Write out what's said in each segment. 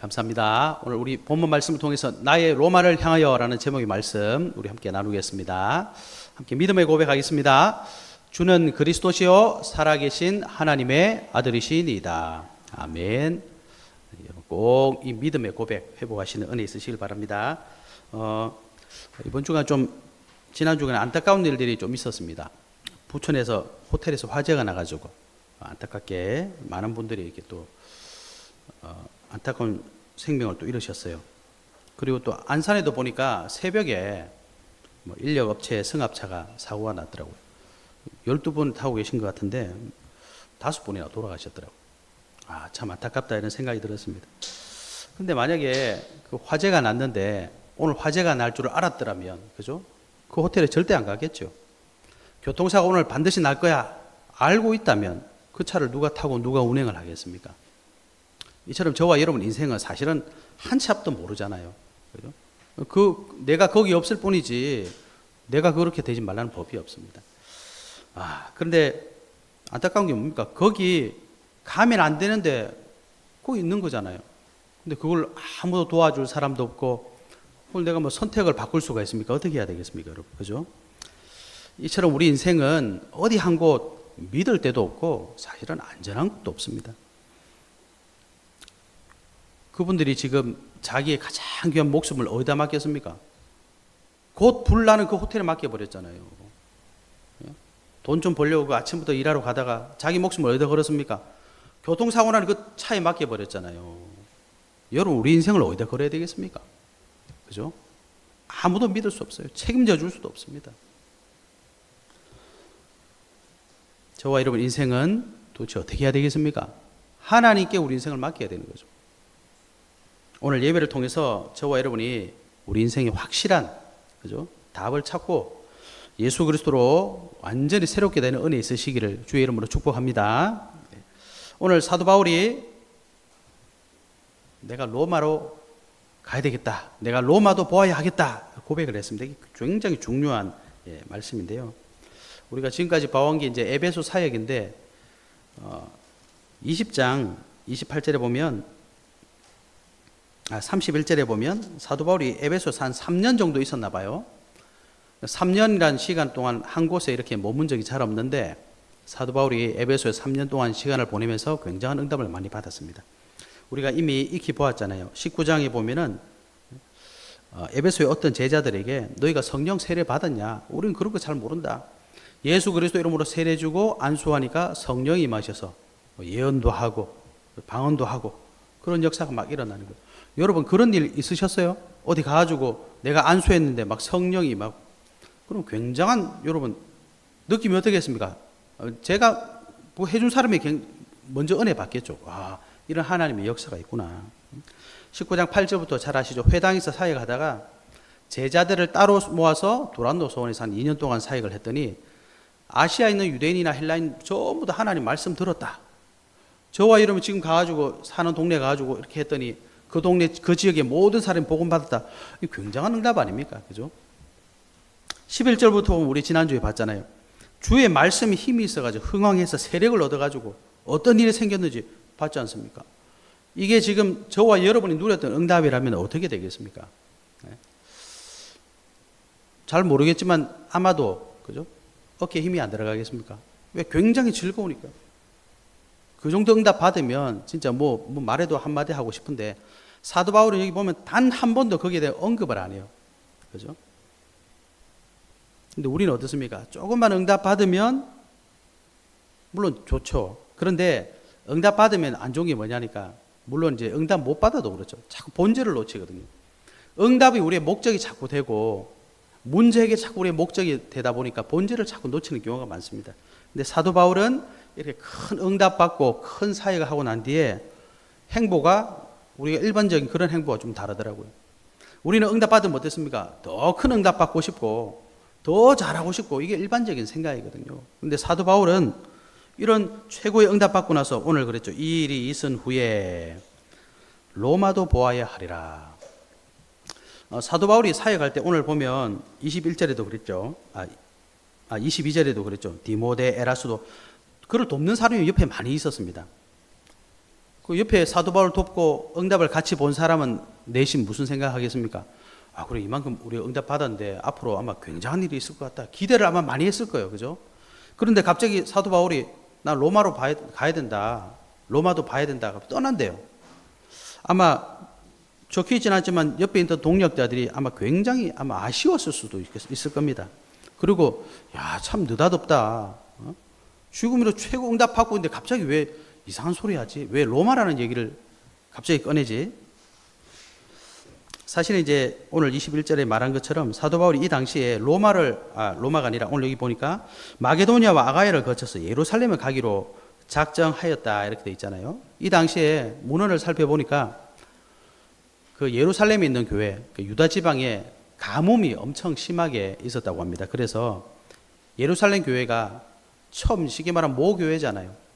감사합니다. 오늘 우리 본문 말씀을 통해서 나의 로마를 향하여라는 제목의 말씀 우리 함께 나누겠습니다. 함께 믿음의 고백하겠습니다. 주는 그리스도시요 살아계신 하나님의 아들이시니이다. 아멘. 꼭 이 믿음의 고백 회복하시는 은혜 있으시길 바랍니다. 이번 주간 지난 주간에 안타까운 일들이 좀 있었습니다. 부천에서 호텔에서 화재가 나가지고 안타깝게 많은 분들이 이렇게 또 안타까운 생명을 또 잃으셨어요. 그리고 또 안산에도 보니까 새벽에 인력업체 승합차가 사고가 났더라고요. 12분 타고 계신 것 같은데 5분이나 돌아가셨더라고요. 참 안타깝다 이런 생각이 들었습니다. 근데 만약에 그 화재가 났는데 오늘 화재가 날 줄을 알았더라면, 그죠? 그 호텔에 절대 안 가겠죠. 교통사고 오늘 반드시 날 거야 알고 있다면 그 차를 누가 타고 누가 운행을 하겠습니까? 이처럼 저와 여러분 인생은 사실은 한 치 앞도 모르잖아요. 그죠? 내가 거기 없을 뿐이지 내가 그렇게 되지 말라는 법이 없습니다. 그런데 안타까운 게 뭡니까? 거기 가면 안 되는데 거기 있는 거잖아요. 근데 그걸 아무도 도와줄 사람도 없고 그걸 내가 선택을 바꿀 수가 있습니까? 어떻게 해야 되겠습니까, 여러분? 그죠? 이처럼 우리 인생은 어디 한 곳 믿을 데도 없고 사실은 안전한 곳도 없습니다. 그분들이 지금 자기의 가장 귀한 목숨을 어디다 맡겼습니까? 곧 불나는 그 호텔에 맡겨버렸잖아요. 돈 좀 벌려고 아침부터 일하러 가다가 자기 목숨을 어디다 걸었습니까? 교통사고 나는 그 차에 맡겨버렸잖아요. 여러분, 우리 인생을 어디다 걸어야 되겠습니까? 그죠? 아무도 믿을 수 없어요. 책임져 줄 수도 없습니다. 저와 여러분 인생은 도대체 어떻게 해야 되겠습니까? 하나님께 우리 인생을 맡겨야 되는 거죠. 오늘 예배를 통해서 저와 여러분이 우리 인생의 확실한, 그죠? 답을 찾고 예수 그리스도로 완전히 새롭게 되는 은혜 있으시기를 주의 이름으로 축복합니다. 오늘 사도 바울이 내가 로마로 가야 되겠다, 내가 로마도 보아야 하겠다 고백을 했습니다. 이게 굉장히 중요한 말씀인데요. 우리가 지금까지 봐온 게 이제 에베소 사역인데 20장 28절에 보면 31절에 보면 사도 바울이 에베소에서 한 3년 정도 있었나 봐요. 3년이라는 시간 동안 한 곳에 이렇게 머문 적이 잘 없는데 사도 바울이 에베소에 3년 동안 시간을 보내면서 굉장한 응답을 많이 받았습니다. 우리가 이미 익히 보았잖아요. 19장에 보면은 에베소의 어떤 제자들에게 너희가 성령 세례 받았냐? 우리는 그런 거 잘 모른다. 예수 그리스도 이름으로 세례 주고 안수하니까 성령이 임하셔서 예언도 하고 방언도 하고 그런 역사가 막 일어나는 거예요. 여러분 그런 일 있으셨어요? 어디 가가지고 내가 안수했는데 막 성령이 막, 그럼 굉장한 여러분 느낌이 어떻겠습니까? 제가 뭐 해준 사람이 먼저 은혜 받겠죠. 이런 하나님의 역사가 있구나. 19장 8절부터 잘 아시죠? 회당에서 사역하다가 제자들을 따로 모아서 도란노 소원에서 한 2년 동안 사역을 했더니 아시아에 있는 유대인이나 헬라인 전부 다 하나님 말씀 들었다. 저와 여러분 지금 가가지고 사는 동네 가가지고 이렇게 했더니 그 동네 그 지역의 모든 사람이 복음 받았다. 이 굉장한 응답 아닙니까? 그죠? 11절부터 보면 우리 지난주에 봤잖아요. 주의 말씀이 힘이 있어가지고 흥왕해서 세력을 얻어가지고 어떤 일이 생겼는지 봤지 않습니까? 이게 지금 저와 여러분이 누렸던 응답이라면 어떻게 되겠습니까? 잘 모르겠지만 아마도, 그죠? 어깨에 힘이 안 들어가겠습니까? 왜? 굉장히 즐거우니까. 그 정도 응답 받으면 진짜 뭐 말해도 한마디 하고 싶은데 사도 바울은 여기 보면 단 한 번도 거기에 대해 언급을 안 해요. 그죠? 근데 우리는 어떻습니까? 조금만 응답 받으면 물론 좋죠. 그런데 응답 받으면 안 좋은 게 뭐냐니까, 물론 이제 응답 못 받아도 그렇죠. 자꾸 본질을 놓치거든요. 응답이 우리의 목적이 자꾸 되고 문제 해결이 자꾸 우리의 목적이 되다 보니까 본질을 자꾸 놓치는 경우가 많습니다. 근데 사도 바울은 이렇게 큰 응답 받고 큰 사역을 하고 난 뒤에 행보가 우리가 일반적인 그런 행보가 좀 다르더라고요. 우리는 응답 받으면 어땠습니까? 더 큰 응답 받고 싶고 더 잘하고 싶고 이게 일반적인 생각이거든요. 근데 사도 바울은 이런 최고의 응답 받고 나서 오늘 그랬죠. 이 일이 있은 후에 로마도 보아야 하리라. 사도 바울이 사역할 때 오늘 보면 21절에도 그랬죠. 22절에도 그랬죠. 디모데, 에라스도 그를 돕는 사람이 옆에 많이 있었습니다. 그 옆에 사도 바울 돕고 응답을 같이 본 사람은 내심 무슨 생각하겠습니까? 아, 그래, 이만큼 우리가 응답 받았는데 앞으로 아마 굉장한 일이 있을 것 같다. 기대를 아마 많이 했을 거예요. 그죠? 그런데 갑자기 사도 바울이 나 로마로 가야 된다. 로마도 봐야 된다. 떠난대요. 아마 적혀 있지는 않지만 옆에 있던 동력자들이 아마 굉장히 아마 아쉬웠을 수도 있을 겁니다. 그리고 야, 참 느닷없다. 죽음으로 최고 응답 받고 있는데 갑자기 왜 이상한 소리 하지? 왜 로마라는 얘기를 갑자기 꺼내지? 사실은 이제 오늘 21절에 말한 것처럼 사도 바울이 이 당시에 로마가 아니라 오늘 여기 보니까 마게도니아와 아가야를 거쳐서 예루살렘을 가기로 작정하였다 이렇게 돼 있잖아요. 이 당시에 문헌을 살펴보니까 그 예루살렘에 있는 교회, 그 유다 지방에 가뭄이 엄청 심하게 있었다고 합니다. 그래서 예루살렘 교회가 처음 쉽게 말하면 모교회잖아요.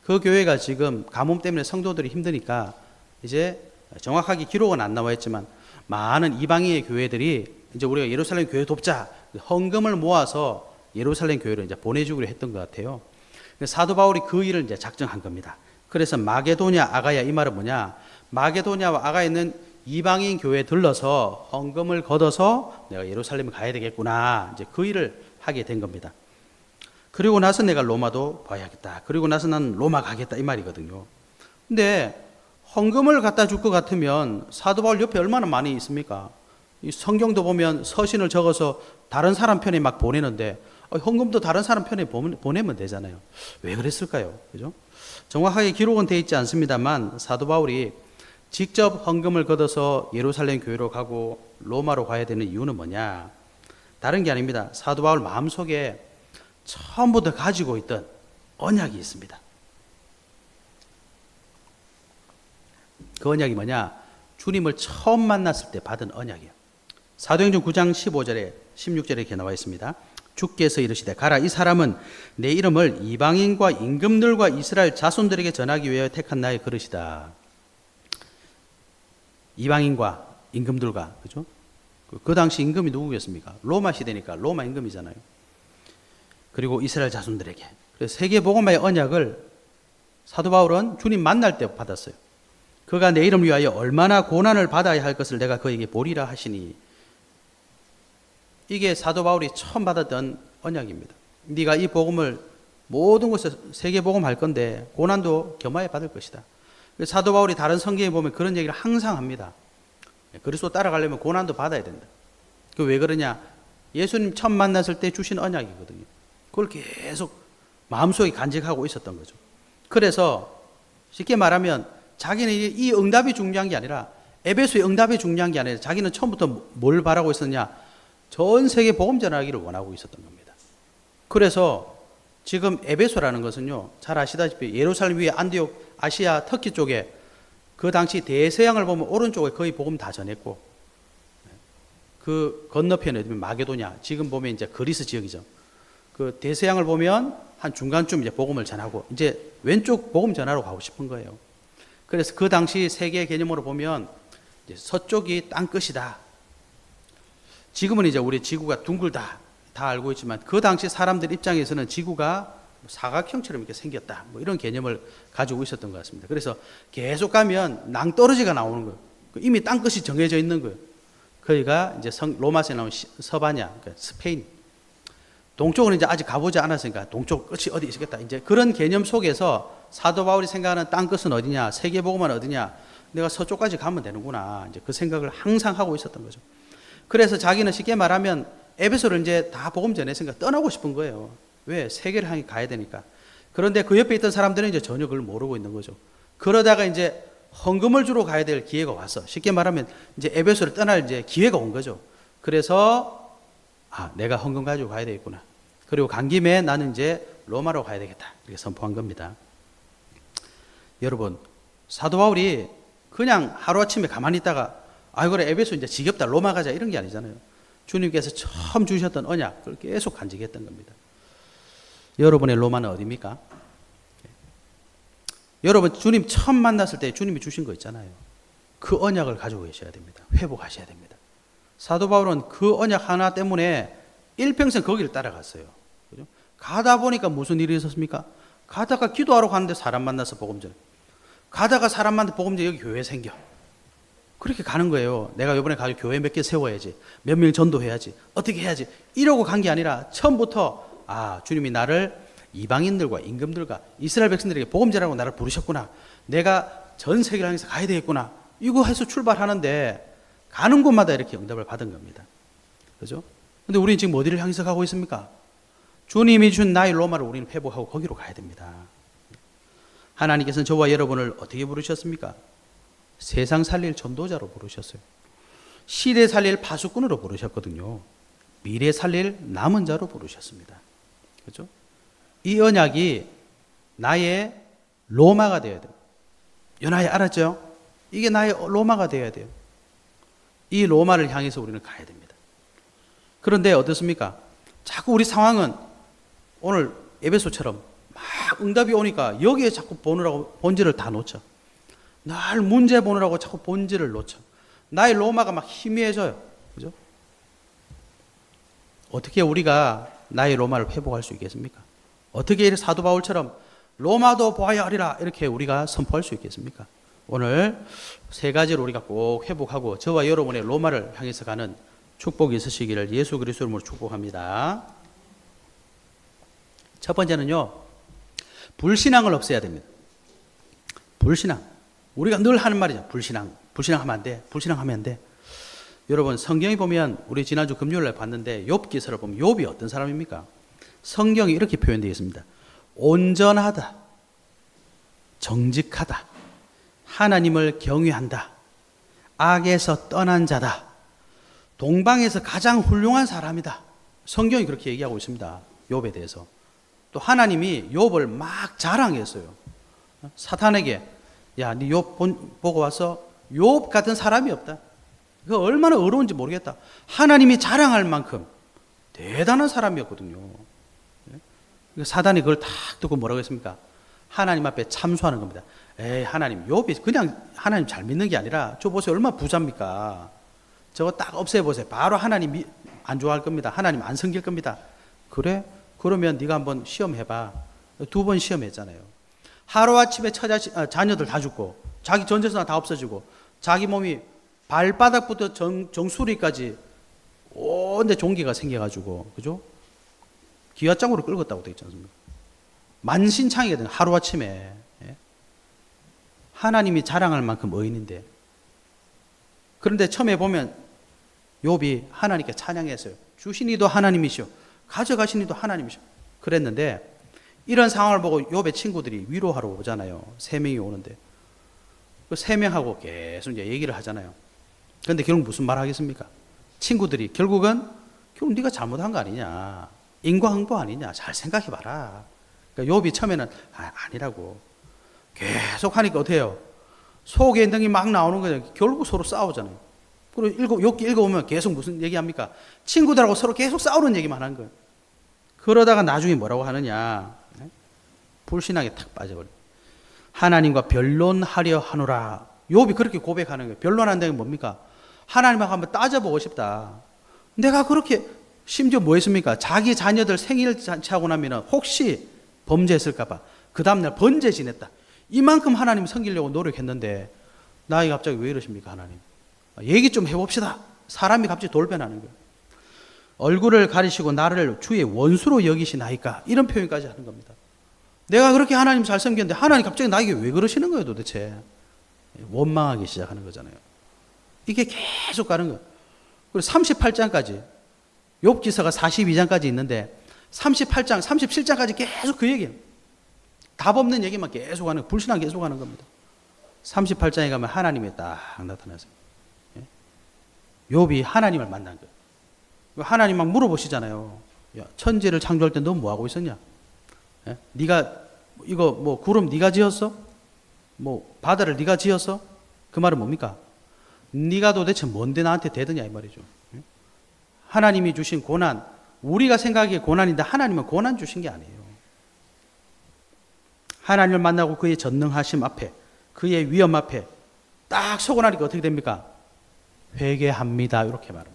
그 교회가 지금 가뭄 때문에 성도들이 힘드니까 이제 정확하게 기록은 안 나와 있지만 많은 이방인의 교회들이 이제 우리가 예루살렘 교회 돕자 헌금을 모아서 예루살렘 교회로 이제 보내주기로 했던 것 같아요. 사도 바울이 그 일을 이제 작정한 겁니다. 그래서 마게도냐 아가야 이 말은 뭐냐? 마게도냐와 아가야에 있는 이방인 교회에 들러서 헌금을 걷어서 내가 예루살렘에 가야 되겠구나. 이제 그 일을 하게 된 겁니다. 그리고 나서 내가 로마도 봐야겠다. 그리고 나서 난 로마 가겠다 이 말이거든요. 근데 헌금을 갖다 줄 것 같으면 사도 바울 옆에 얼마나 많이 있습니까? 이 성경도 보면 서신을 적어서 다른 사람 편에 막 보내는데 헌금도 다른 사람 편에 보내면 되잖아요. 왜 그랬을까요? 그죠? 정확하게 기록은 되어 있지 않습니다만 사도 바울이 직접 헌금을 걷어서 예루살렘 교회로 가고 로마로 가야 되는 이유는 뭐냐? 다른 게 아닙니다. 사도 바울 마음속에 처음부터 가지고 있던 언약이 있습니다. 그 언약이 뭐냐? 주님을 처음 만났을 때 받은 언약이에요. 사도행전 9장 15절에 16절에 이렇게 나와 있습니다. 주께서 이르시되 가라, 이 사람은 내 이름을 이방인과 임금들과 이스라엘 자손들에게 전하기 위하여 택한 나의 그릇이다. 이방인과 임금들과, 그죠? 그 당시 임금이 누구겠습니까? 로마 시대니까 로마 임금이잖아요. 그리고 이스라엘 자손들에게. 그래서 세계복음화의 언약을 사도 바울은 주님 만날 때 받았어요. 그가 내 이름을 위하여 얼마나 고난을 받아야 할 것을 내가 그에게 보리라 하시니. 이게 사도 바울이 처음 받았던 언약입니다. 네가 이 복음을 모든 곳에 세계복음 할 건데 고난도 겸하여 받을 것이다. 사도 바울이 다른 성경에 보면 그런 얘기를 항상 합니다. 그리스도 따라가려면 고난도 받아야 된다. 그 왜 그러냐? 예수님 처음 만났을 때 주신 언약이거든요. 그걸 계속 마음속에 간직하고 있었던 거죠. 그래서 쉽게 말하면 자기는 이 응답이 중요한 게 아니라 에베소의 응답이 중요한 게 아니라 자기는 처음부터 뭘 바라고 있었냐? 전 세계 복음 전하기를 원하고 있었던 겁니다. 그래서 지금 에베소라는 것은요, 잘 아시다시피 예루살렘 위에 안디옥, 아시아, 터키 쪽에 그 당시 대서양을 보면 오른쪽에 거의 복음 다 전했고, 그 건너편에 마게도냐, 지금 보면 이제 그리스 지역이죠. 그 대서양을 보면 한 중간쯤 이제 복음을 전하고 이제 왼쪽 복음 전하러 가고 싶은 거예요. 그래서 그 당시 세계 개념으로 보면 이제 서쪽이 땅끝이다. 지금은 이제 우리 지구가 둥글다 다 알고 있지만 그 당시 사람들 입장에서는 지구가 사각형처럼 이렇게 생겼다. 뭐 이런 개념을 가지고 있었던 것 같습니다. 그래서 계속 가면 낭떠러지가 나오는 거예요. 이미 땅끝이 정해져 있는 거예요. 거기가 이제 로마서에 나온 서바냐, 그러니까 스페인. 동쪽은 이제 아직 가보지 않았으니까 동쪽 끝이 어디 있겠다. 이제 그런 개념 속에서 사도 바울이 생각하는 땅 끝은 어디냐, 세계복음은 어디냐, 내가 서쪽까지 가면 되는구나. 이제 그 생각을 항상 하고 있었던 거죠. 그래서 자기는 쉽게 말하면 에베소를 이제 다 복음 전했으니까 떠나고 싶은 거예요. 왜? 세계를 향해 가야 되니까. 그런데 그 옆에 있던 사람들은 이제 전혀 그걸 모르고 있는 거죠. 그러다가 이제 헌금을 주러 가야 될 기회가 왔어. 쉽게 말하면 이제 에베소를 떠날 이제 기회가 온 거죠. 그래서 내가 헌금 가지고 가야 되겠구나. 그리고 간 김에 나는 이제 로마로 가야 되겠다. 이렇게 선포한 겁니다. 여러분, 사도 바울이 그냥 하루아침에 가만히 있다가 그래 에베소 이제 지겹다 로마 가자 이런 게 아니잖아요. 주님께서 처음 주셨던 언약 그걸 계속 간직했던 겁니다. 여러분의 로마는 어디입니까? 여러분 주님 처음 만났을 때 주님이 주신 거 있잖아요. 그 언약을 가지고 계셔야 됩니다. 회복하셔야 됩니다. 사도 바울은 그 언약 하나 때문에 일평생 거기를 따라갔어요. 그죠? 가다 보니까 무슨 일이 있었습니까? 가다가 기도하러 갔는데 사람 만나서 복음 전해. 가다가 사람한테 복음 전해 여기 교회 생겨. 그렇게 가는 거예요. 내가 이번에 가서 교회 몇 개 세워야지. 몇 명 전도해야지. 어떻게 해야지. 이러고 간 게 아니라 처음부터 주님이 나를 이방인들과 임금들과 이스라엘 백성들에게 복음 전하라고 나를 부르셨구나. 내가 전 세계를 향해서 가야 되겠구나. 이거 해서 출발하는데 가는 곳마다 이렇게 응답을 받은 겁니다. 그죠? 근데 우리는 지금 어디를 향해서 가고 있습니까? 주님이 준 나의 로마를 우리는 회복하고 거기로 가야 됩니다. 하나님께서는 저와 여러분을 어떻게 부르셨습니까? 세상 살릴 전도자로 부르셨어요. 시대 살릴 파수꾼으로 부르셨거든요. 미래 살릴 남은 자로 부르셨습니다. 그렇죠? 이 언약이 나의 로마가 되어야 돼요. 연하에 알았죠? 이게 나의 로마가 되어야 돼요. 이 로마를 향해서 우리는 가야 됩니다. 그런데 어떻습니까? 자꾸 우리 상황은 오늘 에베소처럼 막 응답이 오니까 여기에 자꾸 보느라고 본질을 다 놓쳐. 날 문제 보느라고 자꾸 본질을 놓쳐. 나의 로마가 막 희미해져요. 그죠? 어떻게 우리가 나의 로마를 회복할 수 있겠습니까? 어떻게 사도 바울처럼 로마도 보아야 하리라 이렇게 우리가 선포할 수 있겠습니까? 오늘 세 가지를 우리가 꼭 회복하고 저와 여러분의 로마를 향해서 가는 축복이 있으시기를 예수 그리스도 이름으로 축복합니다. 첫 번째는요, 불신앙을 없애야 됩니다. 불신앙. 우리가 늘 하는 말이죠. 불신앙하면 안 돼. 불신앙하면 안 돼. 여러분 성경에 보면 우리 지난주 금요일에 봤는데 욥 기서를 보면 욥이 어떤 사람입니까? 성경이 이렇게 표현되어 있습니다. 온전하다, 정직하다, 하나님을 경외한다, 악에서 떠난 자다, 동방에서 가장 훌륭한 사람이다. 성경이 그렇게 얘기하고 있습니다. 욥에 대해서. 또 하나님이 욥을 막 자랑했어요. 사탄에게 야, 네 욥 보고 와서 욥 같은 사람이 없다. 그 얼마나 어려운지 모르겠다. 하나님이 자랑할 만큼 대단한 사람이었거든요. 사단이 그걸 딱 듣고 뭐라고 했습니까? 하나님 앞에 참소하는 겁니다. 에이, 하나님, 욥이 그냥 하나님 잘 믿는 게 아니라 저 보세요. 얼마나 부자입니까? 저거 딱 없애보세요. 바로 하나님 안 좋아할 겁니다. 하나님 안 섬길 겁니다. 그래? 그러면 네가 한번 시험해봐. 2번 시험했잖아요. 하루아침에 자녀들 다 죽고 자기 전재산 다 없어지고 자기 몸이 발바닥부터 정수리까지 온데 종기가 생겨가지고 그죠? 기와장으로 긁었다고 되어 있지 않습니까? 만신창이가 된 하루아침에. 예? 하나님이 자랑할 만큼 의인인데 그런데 처음에 보면 욥이 하나님께 찬양했어요. 주신 이도 하나님이시오, 가져가신 이도 하나님이시오. 그랬는데 이런 상황을 보고 욥의 친구들이 위로하러 오잖아요. 3명이 오는데 그 3명하고 계속 이제 얘기를 하잖아요. 그런데 결국 무슨 말 하겠습니까? 친구들이 결국 네가 잘못한 거 아니냐, 인과응보 아니냐, 잘 생각해봐라. 그러니까 욥이 처음에는 아니라고 계속 하니까 어때요? 속의 등이 막 나오는 거죠. 결국 서로 싸우잖아요. 그리고 욥기 읽어보면 계속 무슨 얘기합니까? 친구들하고 서로 계속 싸우는 얘기만 하는 거예요. 그러다가 나중에 뭐라고 하느냐, 불신앙에 탁 빠져버려. 하나님과 변론하려 하노라. 욥이 그렇게 고백하는 거예요. 변론한다는 게 뭡니까? 하나님하고 한번 따져보고 싶다. 내가 그렇게 심지어 뭐 했습니까? 자기 자녀들 생일 차고 나면 혹시 범죄했을까봐 그 다음날 번제 지냈다. 이만큼 하나님 섬기려고 노력했는데 나이 갑자기 왜 이러십니까 하나님? 얘기 좀 해봅시다. 사람이 갑자기 돌변하는 거예요. 얼굴을 가리시고 나를 주의 원수로 여기시나이까, 이런 표현까지 하는 겁니다. 내가 그렇게 하나님 잘 섬겼는데 하나님 갑자기 나에게 왜 그러시는 거예요 도대체? 원망하기 시작하는 거잖아요. 이게 계속 가는 거예요. 그리고 38장까지 욥기서가 42장까지 있는데 38장, 37장까지 계속 그 얘기예요. 답 없는 얘기만 계속 하는, 불신앙 계속 하는 겁니다. 38장에 가면 하나님이 딱 나타나세요. 욥이 하나님을 만난 거예요. 하나님 막 물어보시잖아요. 야, 천지를 창조할 때 너 뭐 하고 있었냐? 예? 네가 이거 뭐 구름 네가 지었어? 뭐 바다를 네가 지었어? 그 말은 뭡니까? 네가 도대체 뭔데 나한테 대드냐 이 말이죠. 예? 하나님이 주신 고난, 우리가 생각하기에 고난인데 하나님은 고난 주신 게 아니에요. 하나님을 만나고 그의 전능하심 앞에, 그의 위엄 앞에 딱 서고 나니까 어떻게 됩니까? 회개합니다. 이렇게 말합니다.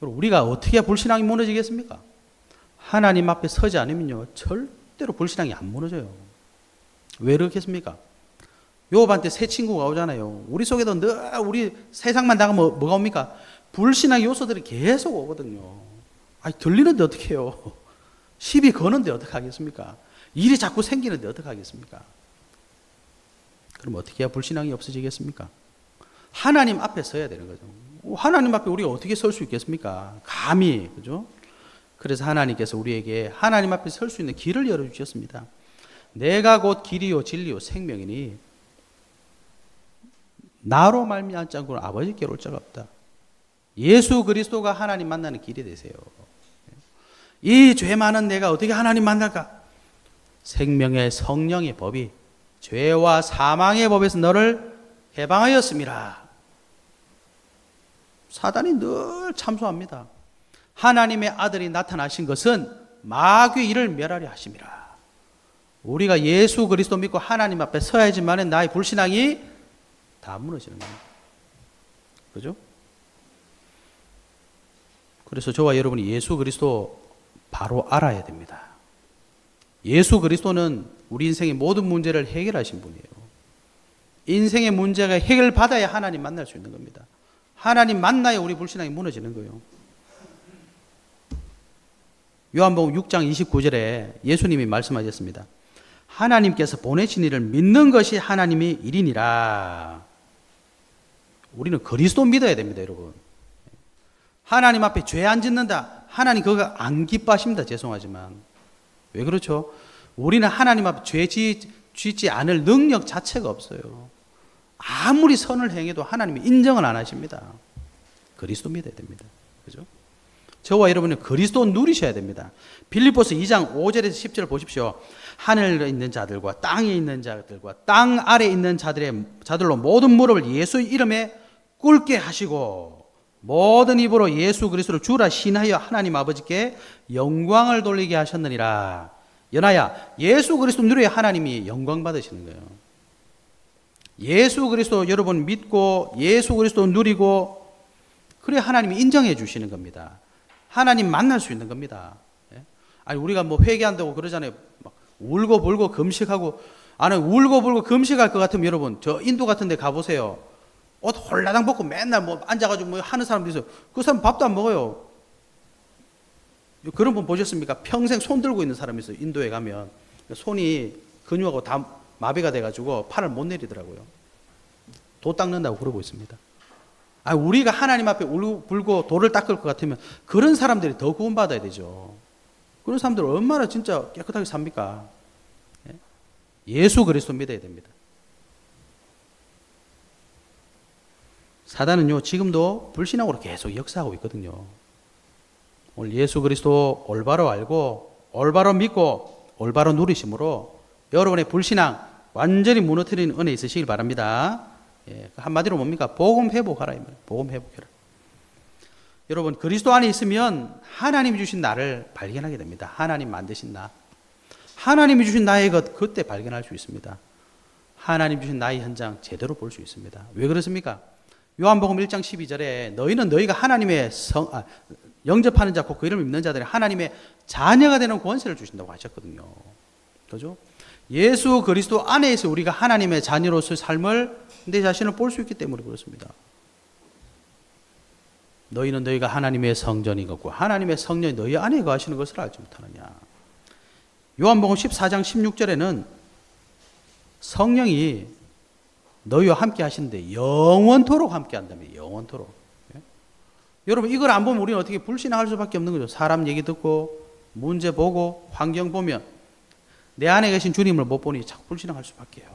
우리가 어떻게 불신앙이 무너지겠습니까? 하나님 앞에 서지 않으면요 절대로 불신앙이 안 무너져요. 왜 그렇겠습니까? 요업한테 새 친구가 오잖아요. 우리 속에도 늘 우리 세상만 나가면 뭐가 옵니까? 불신앙 요소들이 계속 오거든요. 아니, 들리는데 어떻게 해요? 시비 거는데 어떡하겠습니까? 일이 자꾸 생기는데 어떡하겠습니까? 그럼 어떻게 해야 불신앙이 없어지겠습니까? 하나님 앞에 서야 되는 거죠. 하나님 앞에 우리가 어떻게 설 수 있겠습니까? 감히, 그죠? 그래서 하나님께서 우리에게 하나님 앞에 설 수 있는 길을 열어주셨습니다. 내가 곧 길이요 진리요 생명이니 나로 말미암지 않고는 아버지께로 올 자가 없다. 예수 그리스도가 하나님 만나는 길이 되세요. 이 죄 많은 내가 어떻게 하나님 만날까? 생명의 성령의 법이 죄와 사망의 법에서 너를 해방하였습니다. 사단이 늘 참소합니다. 하나님의 아들이 나타나신 것은 마귀의 일을 멸하려 하심이라. 우리가 예수 그리스도 믿고 하나님 앞에 서야지만 나의 불신앙이 다 무너지는 겁니다. 그죠? 그래서 저와 여러분이 예수 그리스도 바로 알아야 됩니다. 예수 그리스도는 우리 인생의 모든 문제를 해결하신 분이에요. 인생의 문제가 해결받아야 하나님 만날 수 있는 겁니다. 하나님 만나야 우리 불신앙이 무너지는 거예요. 요한복음 6장 29절에 예수님이 말씀하셨습니다. 하나님께서 보내신 이를 믿는 것이 하나님의 일이니라. 우리는 그리스도 믿어야 됩니다, 여러분. 하나님 앞에 죄 안 짓는다. 하나님 그거 안 기뻐하십니다. 죄송하지만. 왜 그렇죠? 우리는 하나님 앞에 죄 짓지 않을 능력 자체가 없어요. 아무리 선을 행해도 하나님이 인정을 안 하십니다. 그리스도 믿어야 됩니다. 그죠? 저와 여러분은 그리스도 누리셔야 됩니다. 빌립보서 2장 5절에서 10절 보십시오. 하늘에 있는 자들과 땅에 있는 자들과 땅 아래에 있는 자들로 모든 무릎을 예수의 이름에 꿇게 하시고 모든 입으로 예수 그리스도를 주라 신하여 하나님 아버지께 영광을 돌리게 하셨느니라. 연하야, 예수 그리스도 누려야 하나님이 영광 받으시는 거예요. 예수 그리스도 여러분 믿고 예수 그리스도 누리고 그래야 하나님이 인정해 주시는 겁니다. 하나님 만날 수 있는 겁니다. 아니 우리가 뭐 회개한다고 그러잖아요. 막 울고 불고 금식하고 아니 울고 불고 금식할 것 같으면 여러분 저 인도 같은 데 가보세요. 옷 홀라당 벗고 맨날 뭐 앉아가지고 뭐 하는 사람도 있어요. 그 사람 밥도 안 먹어요. 그런 분 보셨습니까? 평생 손 들고 있는 사람이 있어요. 인도에 가면 손이 근육하고 다 마비가 돼가지고 팔을 못 내리더라고요. 도 닦는다고 그러고 있습니다. 아, 우리가 하나님 앞에 울고 불고 도를 닦을 것 같으면 그런 사람들이 더 구원받아야 되죠. 그런 사람들 얼마나 진짜 깨끗하게 삽니까? 예수 그리스도 믿어야 됩니다. 사단은요 지금도 불신앙으로 계속 역사하고 있거든요. 오늘 예수 그리스도 올바로 알고 올바로 믿고 올바로 누리심으로 여러분의 불신앙 완전히 무너뜨리는 은혜 있으시길 바랍니다. 한마디로 뭡니까? 복음 회복하라. 복음 회복해라. 여러분 그리스도 안에 있으면 하나님이 주신 나를 발견하게 됩니다. 하나님 만드신 나. 하나님이 주신 나의 것 그때 발견할 수 있습니다. 하나님 주신 나의 현장 제대로 볼 수 있습니다. 왜 그렇습니까? 요한복음 1장 12절에 너희는 너희가 하나님의 영접하는 자, 곧 그 이름을 믿는 자들이 하나님의 자녀가 되는 권세를 주신다고 하셨거든요. 그죠? 예수 그리스도 안에서 우리가 하나님의 자녀로서의 삶을 내 자신을 볼 수 있기 때문에 그렇습니다. 너희는 너희가 하나님의 성전이고 하나님의 성령이 너희 안에 거하시는 것을 알지 못하느냐. 요한복음 14장 16절에는 성령이 너희와 함께 하시는데 영원토록 함께 한다며. 영원토록. 여러분 이걸 안 보면 우리는 어떻게 불신앙할 수밖에 없는 거죠. 사람 얘기 듣고 문제 보고 환경 보면 내 안에 계신 주님을 못 보니 자꾸 불신앙할 수밖에요.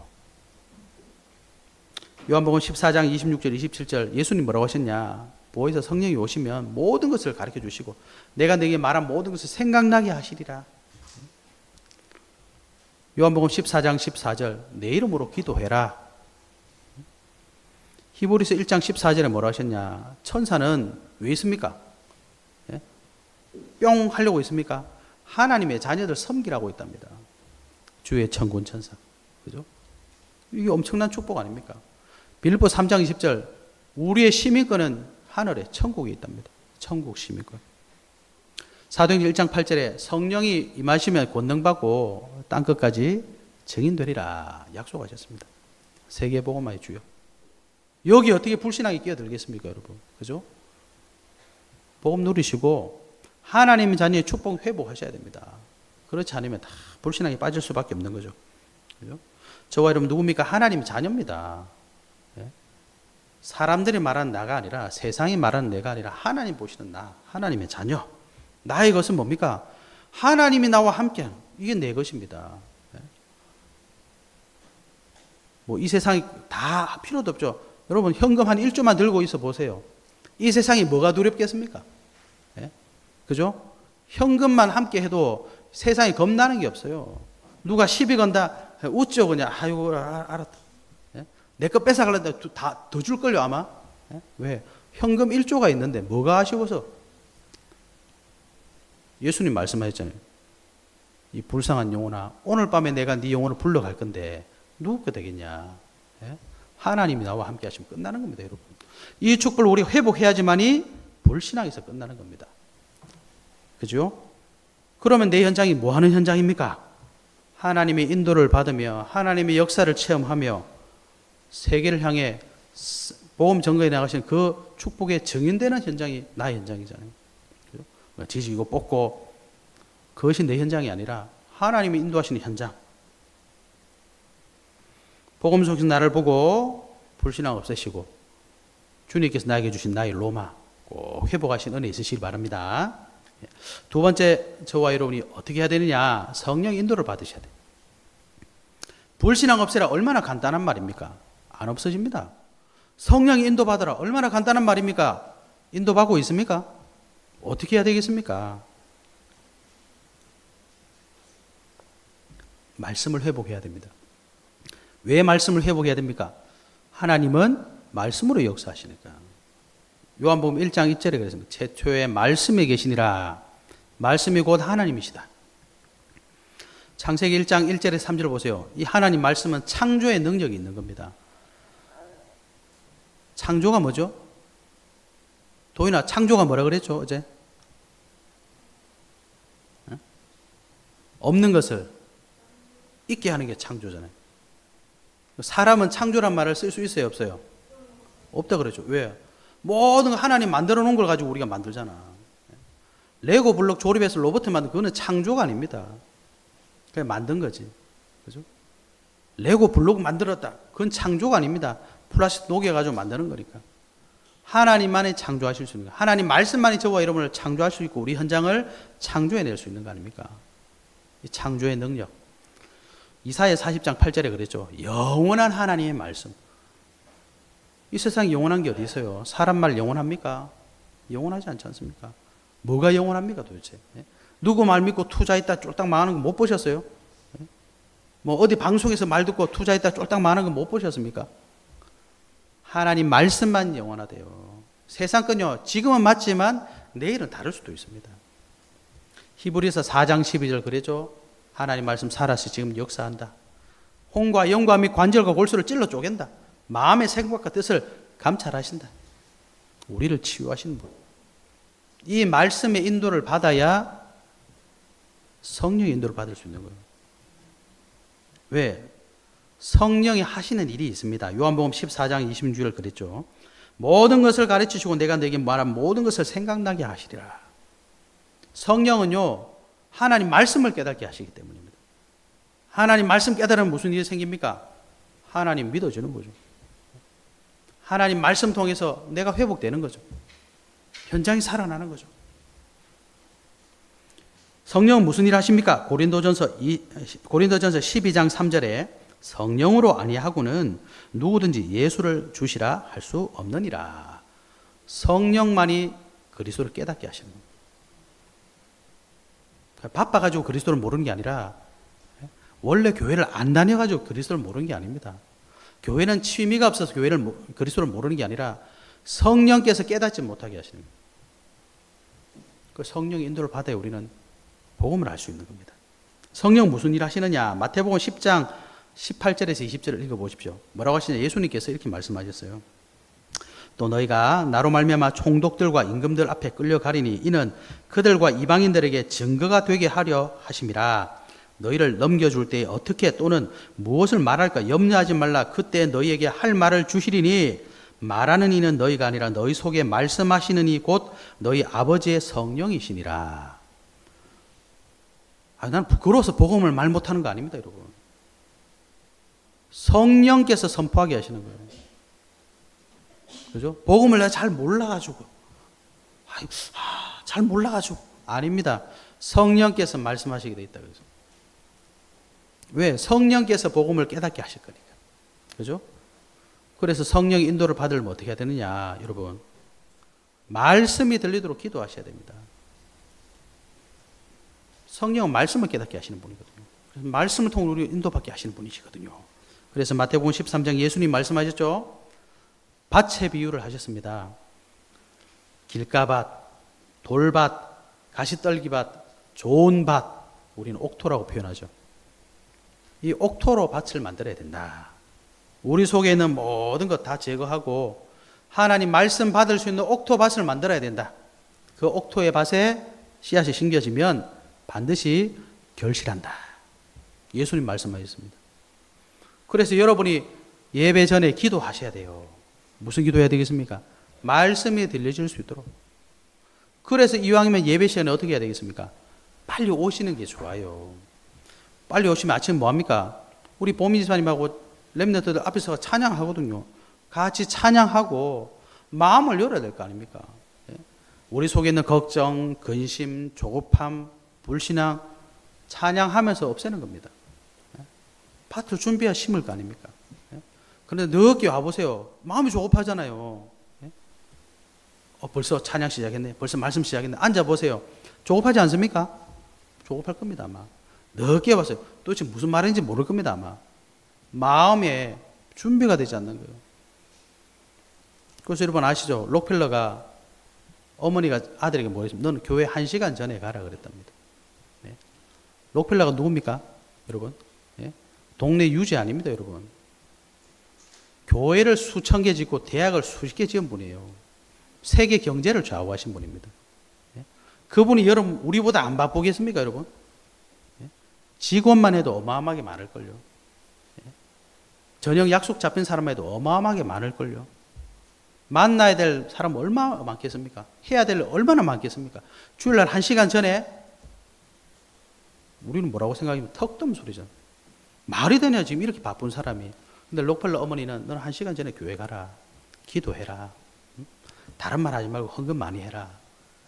요한복음 14장 26절 27절 예수님 뭐라고 하셨냐. 보혜사 성령이 오시면 모든 것을 가르쳐 주시고 내가 너에게 말한 모든 것을 생각나게 하시리라. 요한복음 14장 14절 내 이름으로 기도해라. 히브리서 1장 14절에 뭐라 하셨냐. 천사는 왜 있습니까? 뿅 하려고 있습니까? 하나님의 자녀들 섬기라고 있답니다. 주의 천군 천사. 그죠? 이게 엄청난 축복 아닙니까? 빌립보 3장 20절 우리의 시민권은 하늘에 천국에 있답니다. 천국 시민권. 사도행전 1장 8절에 성령이 임하시면 권능받고 땅끝까지 증인되리라 약속하셨습니다. 세계복음화의 주요. 여기 어떻게 불신앙이 끼어들겠습니까, 여러분? 그죠? 복음 누리시고 하나님의 자녀의 축복 회복하셔야 됩니다. 그렇지 않으면 다 불신앙에 빠질 수밖에 없는 거죠. 그죠? 저와 여러분 누굽니까? 하나님의 자녀입니다. 예? 사람들이 말하는 나가 아니라, 세상이 말하는 내가 아니라 하나님 보시는 나, 하나님의 자녀. 나의 것은 뭡니까? 하나님이 나와 함께하는, 이게 내 것입니다. 예? 뭐 이 세상이 다 필요도 없죠. 여러분 현금 한 1조만 들고 있어 보세요. 이 세상이 뭐가 두렵겠습니까? 예? 그죠? 현금만 함께 해도 세상에 겁나는 게 없어요. 누가 시비 건다 웃죠 그냥. 아이고 알았다. 예? 내 거 뺏어가려다 다 더 줄걸요 아마. 예? 왜? 현금 1조가 있는데 뭐가 아쉬워서. 예수님 말씀하셨잖아요. 이 불쌍한 영혼아, 오늘 밤에 내가 네 영혼을 불러갈 건데 누구 거 되겠냐. 예? 하나님이 나와 함께 하시면 끝나는 겁니다, 여러분. 이 축복을 우리가 회복해야지만이 불신앙에서 끝나는 겁니다. 그죠? 그러면 내 현장이 뭐 하는 현장입니까? 하나님의 인도를 받으며 하나님의 역사를 체험하며 세계를 향해 복음 전거에 나가시는 그 축복의 증인되는 현장이 나의 현장이잖아요. 그죠? 지지고 뽑고 그것이 내 현장이 아니라 하나님이 인도하시는 현장. 복음 속에서 나를 보고 불신앙 없애시고 주님께서 나에게 주신 나의 로마 꼭 회복하신 은혜 있으시길 바랍니다. 두 번째, 저와 여러분이 어떻게 해야 되느냐? 성령 인도를 받으셔야 돼요. 불신앙 없애라 얼마나 간단한 말입니까? 안 없어집니다. 성령 인도 받으라 얼마나 간단한 말입니까? 인도 받고 있습니까? 어떻게 해야 되겠습니까? 말씀을 회복해야 됩니다. 왜 말씀을 회복해야 됩니까? 하나님은 말씀으로 역사하시니까. 요한복음 1장 1절에 그랬습니다. 최초에 말씀에 계시니라. 말씀이 곧 하나님이시다. 창세기 1장 1절에 3절 보세요. 이 하나님 말씀은 창조의 능력이 있는 겁니다. 창조가 뭐죠? 도인아, 창조가 뭐라 그랬죠 어제? 없는 것을 있게 하는 게 창조잖아요. 사람은 창조란 말을 쓸 수 있어요 없어요? 없다 그러죠. 왜? 모든 거 하나님 만들어 놓은 걸 가지고 우리가 만들잖아. 레고 블록 조립해서 로봇 만든 그거는 창조가 아닙니다. 그냥 만든 거지. 그죠? 레고 블록 만들었다. 그건 창조가 아닙니다. 플라스틱 녹여가지고 만드는 거니까. 하나님만이 창조하실 수 있는 거. 하나님 말씀만이 저와 여러분을 창조할 수 있고 우리 현장을 창조해낼 수 있는 거 아닙니까? 이 창조의 능력. 이사야 40장 8절에 그랬죠. 영원한 하나님의 말씀. 이 세상에 영원한 게 어디 있어요? 사람 말 영원합니까? 영원하지 않지 않습니까? 뭐가 영원합니까 도대체? 누구 말 믿고 투자했다 쫄딱 망하는 거 못 보셨어요? 뭐 어디 방송에서 말 듣고 투자했다 쫄딱 망하는 거 못 보셨습니까? 하나님 말씀만 영원하대요. 세상 건요 지금은 맞지만 내일은 다를 수도 있습니다. 히브리서 4장 12절 그랬죠. 하나님 말씀 살아서 지금 역사한다. 혼과 영과 및 관절과 골수를 찔러 쪼갠다. 마음의 생각과 뜻을 감찰하신다. 우리를 치유하시는 분. 이 말씀의 인도를 받아야 성령의 인도를 받을 수 있는 거예요. 왜? 성령이 하시는 일이 있습니다. 요한복음 14장 26절 그랬죠. 모든 것을 가르치시고 내가 내게 말한 모든 것을 생각나게 하시리라. 성령은요 하나님 말씀을 깨닫게 하시기 때문입니다. 하나님 말씀 깨달으면 무슨 일이 생깁니까? 하나님 믿어주는 거죠. 하나님 말씀 통해서 내가 회복되는 거죠. 현장이 살아나는 거죠. 성령은 무슨 일 하십니까? 고린도전서 12장 3절에 성령으로 아니하고는 누구든지 예수를 주시라 할 수 없느니라. 성령만이 그리스도를 깨닫게 하시는 겁니다. 바빠가지고 그리스도를 모르는 게 아니라 원래 교회를 안 다녀가지고 그리스도를 모르는 게 아닙니다. 교회는 취미가 없어서 그리스도를 모르는 게 아니라 성령께서 깨닫지 못하게 하시는 겁니다. 그 성령의 인도를 받아야 우리는 복음을 알 수 있는 겁니다. 성령 무슨 일 하시느냐? 마태복음 10장 18절에서 20절을 읽어보십시오. 뭐라고 하시냐? 예수님께서 이렇게 말씀하셨어요. 또 너희가 나로 말미암아 총독들과 임금들 앞에 끌려가리니 이는 그들과 이방인들에게 증거가 되게 하려 하심이라. 너희를 넘겨줄 때에 어떻게 또는 무엇을 말할까 염려하지 말라. 그때 너희에게 할 말을 주시리니 말하는 이는 너희가 아니라 너희 속에 말씀하시는 이 곧 너희 아버지의 성령이시니라. 난 부끄러워서 복음을 말 못하는 거 아닙니다, 여러분. 성령께서 선포하게 하시는 거예요. 그죠? 복음을 내가 잘 몰라가지고, 잘 몰라가지고. 아닙니다. 성령께서 말씀하시게 돼 있다. 그래서. 왜? 성령께서 복음을 깨닫게 하실 거니까. 그죠? 그래서 성령 인도를 받으려면 어떻게 해야 되느냐, 여러분. 말씀이 들리도록 기도하셔야 됩니다. 성령은 말씀을 깨닫게 하시는 분이거든요. 그래서 말씀을 통해 우리 인도받게 하시는 분이시거든요. 그래서 마태복음 13장 예수님 말씀하셨죠? 밭의 비유를 하셨습니다. 길가밭, 돌밭, 가시떨기밭, 좋은 밭, 우리는 옥토라고 표현하죠. 이 옥토로 밭을 만들어야 된다. 우리 속에 있는 모든 것 다 제거하고 하나님 말씀 받을 수 있는 옥토 밭을 만들어야 된다. 그 옥토의 밭에 씨앗이 심겨지면 반드시 결실한다. 예수님 말씀하셨습니다. 그래서 여러분이 예배 전에 기도하셔야 돼요. 무슨 기도해야 되겠습니까? 말씀이 들려질 수 있도록. 그래서 이왕이면 예배 시간에 어떻게 해야 되겠습니까? 빨리 오시는 게 좋아요. 빨리 오시면 아침에 뭐합니까? 우리 보민 집사님하고 렘넌트들 앞에서 찬양하거든요. 같이 찬양하고 마음을 열어야 될 거 아닙니까? 우리 속에 있는 걱정, 근심, 조급함, 불신앙 찬양하면서 없애는 겁니다. 밭을 준비해 심을 거 아닙니까? 그런데 늦게 와보세요. 마음이 조급하잖아요. 벌써 찬양 시작했네. 벌써 말씀 시작했네. 앉아보세요. 조급하지 않습니까? 조급할 겁니다, 아마. 늦게 와봤어요. 도대체 무슨 말인지 모를 겁니다, 아마. 마음에 준비가 되지 않는 거예요. 그래서 여러분 아시죠? 록펠러가 어머니가 아들에게 뭐랬습니까? 너는 교회 1시간 전에 가라 그랬답니다. 네. 록펠러가 누굽니까? 여러분? 네. 동네 유지 아닙니다, 여러분. 교회를 수천 개 짓고 대학을 수십 개 지은 분이에요. 세계 경제를 좌우하신 분입니다. 네. 그분이 여러분 우리보다 안 바쁘겠습니까, 여러분? 네. 직원만 해도 어마어마하게 많을걸요. 네. 저녁 약속 잡힌 사람만 해도 어마어마하게 많을걸요. 만나야 될 사람 얼마나 많겠습니까? 해야 될 일 얼마나 많겠습니까? 주일날 1시간 전에 우리는 뭐라고 생각하면 턱 덤 소리잖아. 말이 되냐 지금 이렇게 바쁜 사람이. 근데 록펠러 어머니는 너는 1시간 전에 교회 가라. 기도해라. 다른 말 하지 말고 헌금 많이 해라.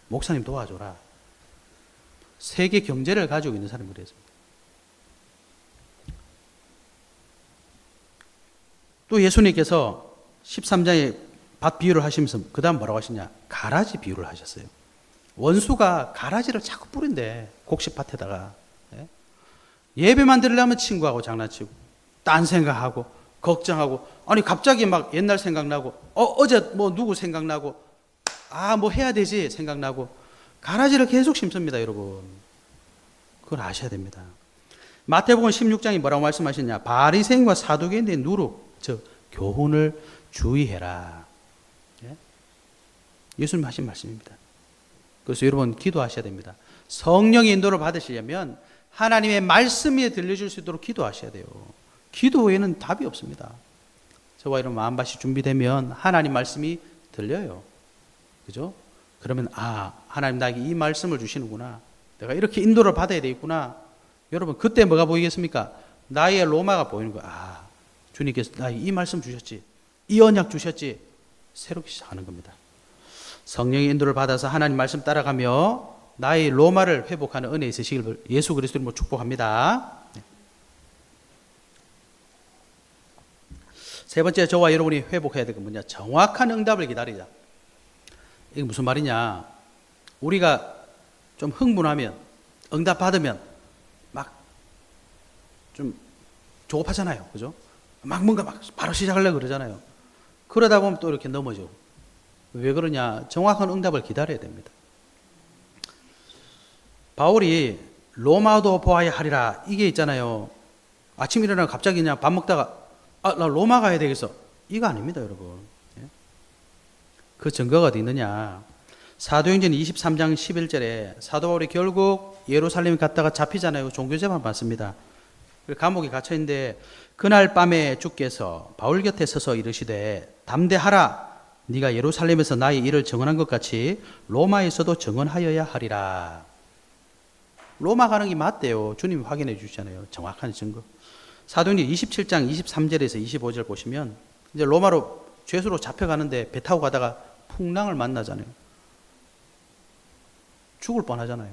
목사님 도와줘라. 세계 경제를 가지고 있는 사람이 그랬습니다. 또 예수님께서 13장에 밭 비유를 하시면서 그 다음 뭐라고 하시냐? 가라지 비유를 하셨어요. 원수가 가라지를 자꾸 뿌린대. 곡식밭에다가. 예배만 드리려면 친구하고 장난치고 딴 생각하고 걱정하고 아니 갑자기 막 옛날 생각나고 어제 뭐 누구 생각나고 뭐 해야 되지 생각나고 가라지를 계속 심습니다, 여러분. 그걸 아셔야 됩니다. 마태복음 16장이 뭐라고 말씀하셨냐? 바리새인과 사두개인의 누룩, 즉 교훈을 주의해라. 예수님 하신 말씀입니다. 그래서 여러분 기도하셔야 됩니다. 성령의 인도를 받으시려면 하나님의 말씀이 들려줄 수 있도록 기도하셔야 돼요. 기도 외에는 답이 없습니다. 저와 여러분 마음밭이 준비되면 하나님 말씀이 들려요. 그죠? 그러면 하나님 나에게 이 말씀을 주시는구나. 내가 이렇게 인도를 받아야 되겠구나. 여러분 그때 뭐가 보이겠습니까? 나의 로마가 보이는 거야. 주님께서 나에게 이 말씀 주셨지. 이 언약 주셨지. 새롭게 시작하는 겁니다. 성령의 인도를 받아서 하나님 말씀 따라가며 나의 로마를 회복하는 은혜 있으시길 예수 그리스도로 축복합니다. 세 번째 저와 여러분이 회복해야 될 건 뭐냐? 정확한 응답을 기다리자. 이게 무슨 말이냐? 우리가 좀 흥분하면 응답 받으면 막 좀 조급하잖아요. 그죠? 막 뭔가 막 바로 시작하려고 그러잖아요. 그러다 보면 또 이렇게 넘어지고. 왜 그러냐? 정확한 응답을 기다려야 됩니다. 바울이 로마도 보아야 하리라 이게 있잖아요. 아침 일어나 갑자기 그냥 밥 먹다가 나 로마 가야 되겠어. 이거 아닙니다, 여러분. 그 증거가 어디 있느냐? 사도행전 23장 11절에 사도 바울이 결국 예루살렘에 갔다가 잡히잖아요. 종교재판 받습니다. 감옥에 갇혀 있는데 그날 밤에 주께서 바울 곁에 서서 이르시되 담대하라. 네가 예루살렘에서 나의 일을 증언한 것 같이 로마에서도 증언하여야 하리라. 로마 가는 게 맞대요. 주님이 확인해 주시잖아요. 정확한 증거. 사도행전 27장 23절에서 25절 보시면 이제 로마로 죄수로 잡혀가는데 배 타고 가다가 풍랑을 만나잖아요. 죽을 뻔하잖아요.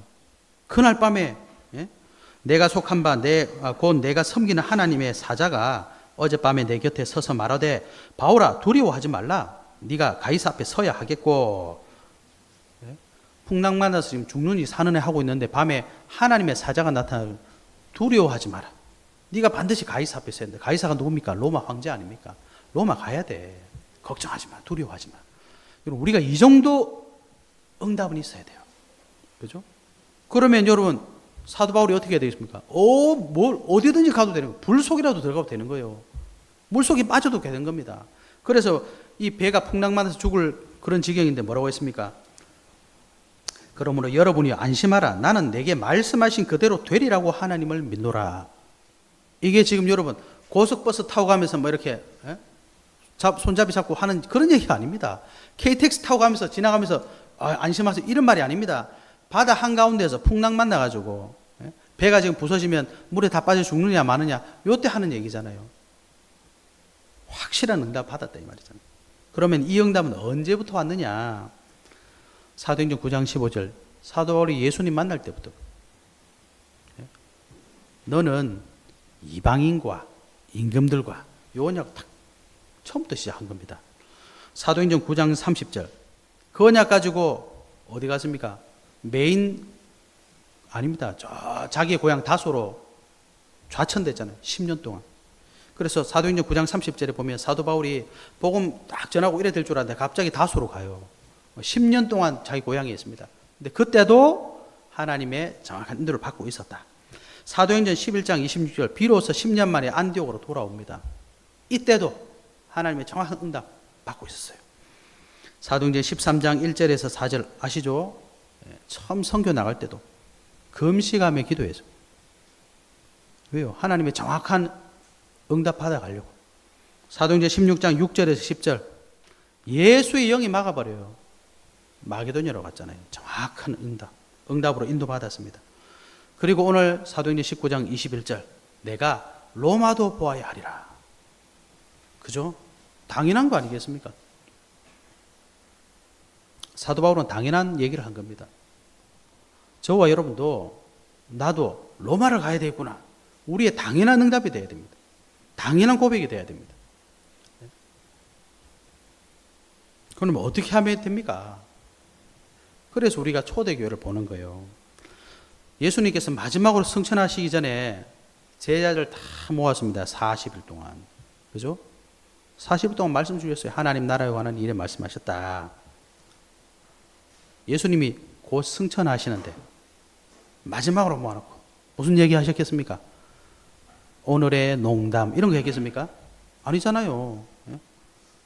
그날 밤에 내가 속한 바 곧 내가 섬기는 하나님의 사자가 어젯밤에 내 곁에 서서 말하되 바울아 두려워하지 말라. 네가 가이사 앞에 서야 하겠고. 풍랑 만나서 지금 죽느니 사느니 하고 있는데 밤에 하나님의 사자가 나타나면 두려워하지 마라. 네가 반드시 가이사 앞에 서야 돼. 가이사가 누굽니까? 로마 황제 아닙니까? 로마 가야 돼. 걱정하지 마. 두려워하지 마. 우리가 이 정도 응답은 있어야 돼요. 그죠? 그러면 여러분 사도 바울이 어떻게 해야 되겠습니까? 어디든지 가도 되는 거예요. 불 속이라도 들어가도 되는 거예요. 물 속에 빠져도 되는 겁니다. 그래서 이 배가 풍랑 맞아서 죽을 그런 지경인데 뭐라고 했습니까? 그러므로 여러분이 안심하라. 나는 내게 말씀하신 그대로 되리라고 하나님을 믿노라. 이게 지금 여러분 고속버스 타고 가면서 뭐 이렇게 손잡이 잡고 하는 그런 얘기가 아닙니다. KTX 타고 가면서 지나가면서 안심하세요 이런 말이 아닙니다. 바다 한가운데서 풍랑 만나가지고 배가 지금 부서지면 물에 다 빠져 죽느냐 마느냐 요때 하는 얘기잖아요. 확실한 응답 받았다 이 말이잖아요. 그러면 이 응답은 언제부터 왔느냐? 사도행전 9장 15절 사도 바울이 예수님 만날 때부터 너는 이방인과 임금들과 요 언약 딱 처음부터 시작한 겁니다. 사도행전 9장 30절 그 언약 가지고 어디 갔습니까? 메인 아닙니다. 자기의 고향 다소로 좌천됐잖아요. 10년 동안. 그래서 사도행전 9장 30절에 보면 사도 바울이 복음 딱 전하고 이래 될 줄 알았는데 갑자기 다소로 가요. 10년 동안 자기 고향에 있습니다. 근데 그때도 하나님의 정확한 인도를 받고 있었다. 사도행전 11장 26절 비로소 10년 만에 안디옥으로 돌아옵니다. 이때도 하나님의 정확한 응답 받고 있었어요. 사도행전 13장 1절에서 4절 아시죠? 처음 선교 나갈 때도 금식하며 기도해서 왜요? 하나님의 정확한 응답 받아가려고. 사도행전 16장 6절에서 10절 예수의 영이 막아버려요. 마게도냐로 갔잖아요. 정확한 응답으로 인도받았습니다. 그리고 오늘 사도행전 19장 21절 내가 로마도 보아야 하리라. 그죠? 당연한 거 아니겠습니까? 사도 바울은 당연한 얘기를 한 겁니다. 저와 여러분도 나도 로마를 가야 되겠구나. 우리의 당연한 응답이 돼야 됩니다. 당연한 고백이 돼야 됩니다. 그럼 어떻게 하면 됩니까? 그래서 우리가 초대교회를 보는 거예요. 예수님께서 마지막으로 승천하시기 전에 제자들 다 모았습니다. 40일 동안. 그죠? 40일 동안 말씀 주셨어요. 하나님 나라에 관한 일에 말씀하셨다. 예수님이 곧 승천하시는데 마지막으로 모아놓고 무슨 얘기 하셨겠습니까? 오늘의 농담 이런 거 했겠습니까? 아니잖아요.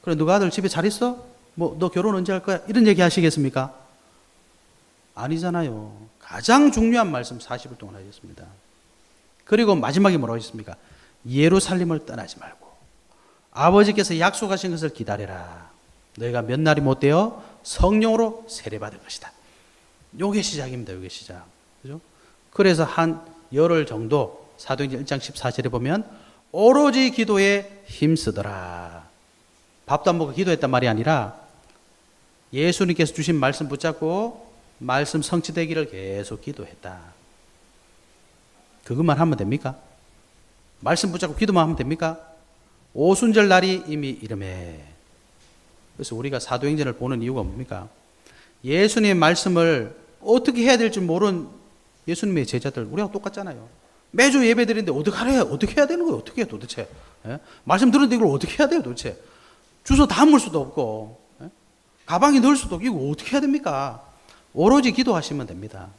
그래 너가 아들 집에 잘 있어? 뭐 너 결혼 언제 할 거야? 이런 얘기 하시겠습니까? 아니잖아요. 가장 중요한 말씀 40일 동안 하셨습니다. 그리고 마지막에 뭐라고 하셨습니까? 예루살렘을 떠나지 말고 아버지께서 약속하신 것을 기다려라. 너희가 몇 날이 못 되어 성령으로 세례받을 것이다. 요게 시작입니다. 요게 시작. 그죠? 그래서 한 열흘 정도 사도행전 1장 14절에 보면 오로지 기도에 힘쓰더라. 밥도 안 먹고 기도했단 말이 아니라 예수님께서 주신 말씀 붙잡고 말씀 성취되기를 계속 기도했다. 그것만 하면 됩니까? 말씀 붙잡고 기도만 하면 됩니까? 오순절 날이 이미 이름에. 그래서 우리가 사도행전을 보는 이유가 뭡니까? 예수님의 말씀을 어떻게 해야 될지 모르는 예수님의 제자들 우리하고 똑같잖아요. 매주 예배 드리는데 어떻게 해야 되는 거예요? 어떻게 해 도대체? 말씀 들었는데 이걸 어떻게 해야 돼요 도대체? 주소 담을 수도 없고 가방에 넣을 수도 없고 이거 어떻게 해야 됩니까? 오로지 기도하시면 됩니다.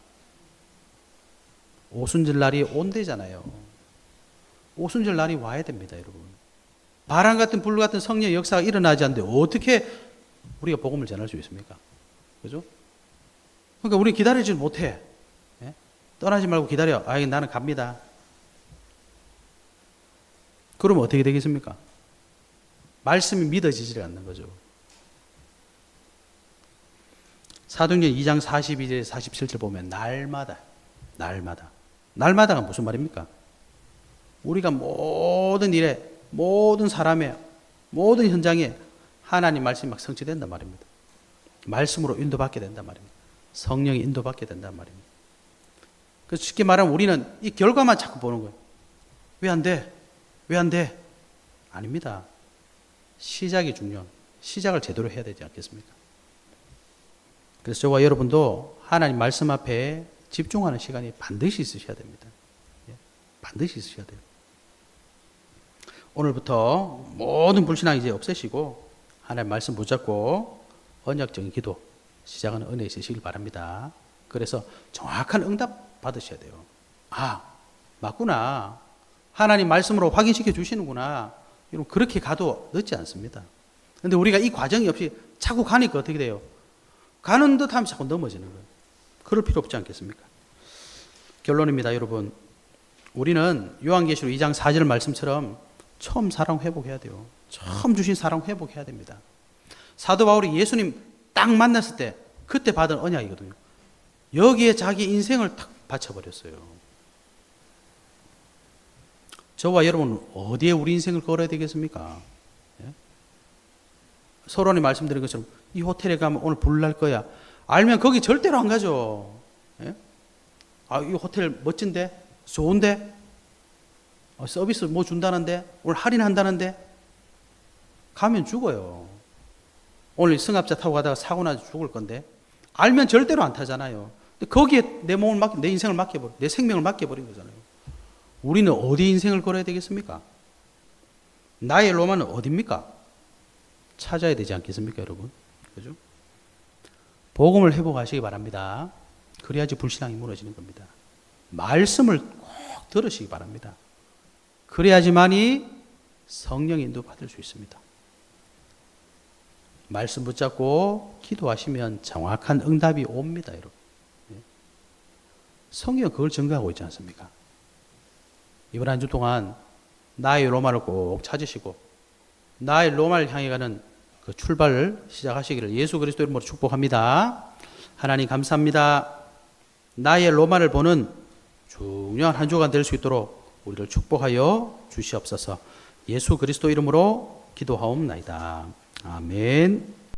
오순절 날이 온대잖아요. 오순절 날이 와야 됩니다, 여러분. 바람 같은 불 같은 성령의 역사가 일어나지 않는데 어떻게 우리가 복음을 전할 수 있습니까? 그죠? 그러니까 우리 기다리지 못해. 떠나지 말고 기다려. 나는 갑니다. 그러면 어떻게 되겠습니까? 말씀이 믿어지지 않는 거죠. 사도행전 2장 42절 47절 보면 날마다가 무슨 말입니까? 우리가 모든 일에, 모든 사람의, 모든 현장에 하나님 말씀이 막 성취된단 말입니다. 말씀으로 인도받게 된단 말입니다. 성령이 인도받게 된단 말입니다. 그래서 쉽게 말하면 우리는 이 결과만 자꾸 보는 거예요. 왜 안 돼? 왜 안 돼? 아닙니다. 시작이 중요한, 시작을 제대로 해야 되지 않겠습니까? 그래서 저와 여러분도 하나님 말씀 앞에 집중하는 시간이 반드시 있으셔야 됩니다. 반드시 있으셔야 돼요. 오늘부터 모든 불신앙 이제 없애시고 하나님 말씀 붙잡고 언약적인 기도 시작하는 은혜 있으시길 바랍니다. 그래서 정확한 응답 받으셔야 돼요. 맞구나. 하나님 말씀으로 확인시켜 주시는구나. 여러분 그렇게 가도 늦지 않습니다. 그런데 우리가 이 과정이 없이 자꾸 가니까 어떻게 돼요? 가는 듯 하면 자꾸 넘어지는 거예요. 그럴 필요 없지 않겠습니까? 결론입니다, 여러분. 우리는 요한계시록 2장 4절 말씀처럼 처음 사랑 회복해야 돼요. 처음 주신 사랑 회복해야 됩니다. 사도 바울이 예수님 딱 만났을 때 그때 받은 언약이거든요. 여기에 자기 인생을 탁 바쳐버렸어요. 저와 여러분은 어디에 우리 인생을 걸어야 되겠습니까? 서론에 말씀드린 것처럼 이 호텔에 가면 오늘 불 날 거야. 알면 거기 절대로 안 가죠. 이 호텔 멋진데? 좋은데? 서비스 뭐 준다는데? 오늘 할인한다는데? 가면 죽어요. 오늘 승합차 타고 가다가 사고 나서 죽을 건데 알면 절대로 안 타잖아요. 거기에 내 몸을 내 인생을 맡겨버려, 내 생명을 맡겨버린 거잖아요. 우리는 어디 인생을 걸어야 되겠습니까? 나의 로마는 어디입니까? 찾아야 되지 않겠습니까, 여러분? 그죠? 복음을 회복하시기 바랍니다. 그래야지 불신앙이 무너지는 겁니다. 말씀을 꼭 들으시기 바랍니다. 그래야지만이 성령의 인도 받을 수 있습니다. 말씀 붙잡고 기도하시면 정확한 응답이 옵니다, 여러분. 성경은 그걸 증거하고 있지 않습니까? 이번 한 주 동안 나의 로마를 꼭 찾으시고 나의 로마를 향해 가는 그 출발을 시작하시기를 예수 그리스도 이름으로 축복합니다. 하나님 감사합니다. 나의 로마를 보는 중요한 한 주간 될 수 있도록 우리를 축복하여 주시옵소서. 예수 그리스도 이름으로 기도하옵나이다. 아멘.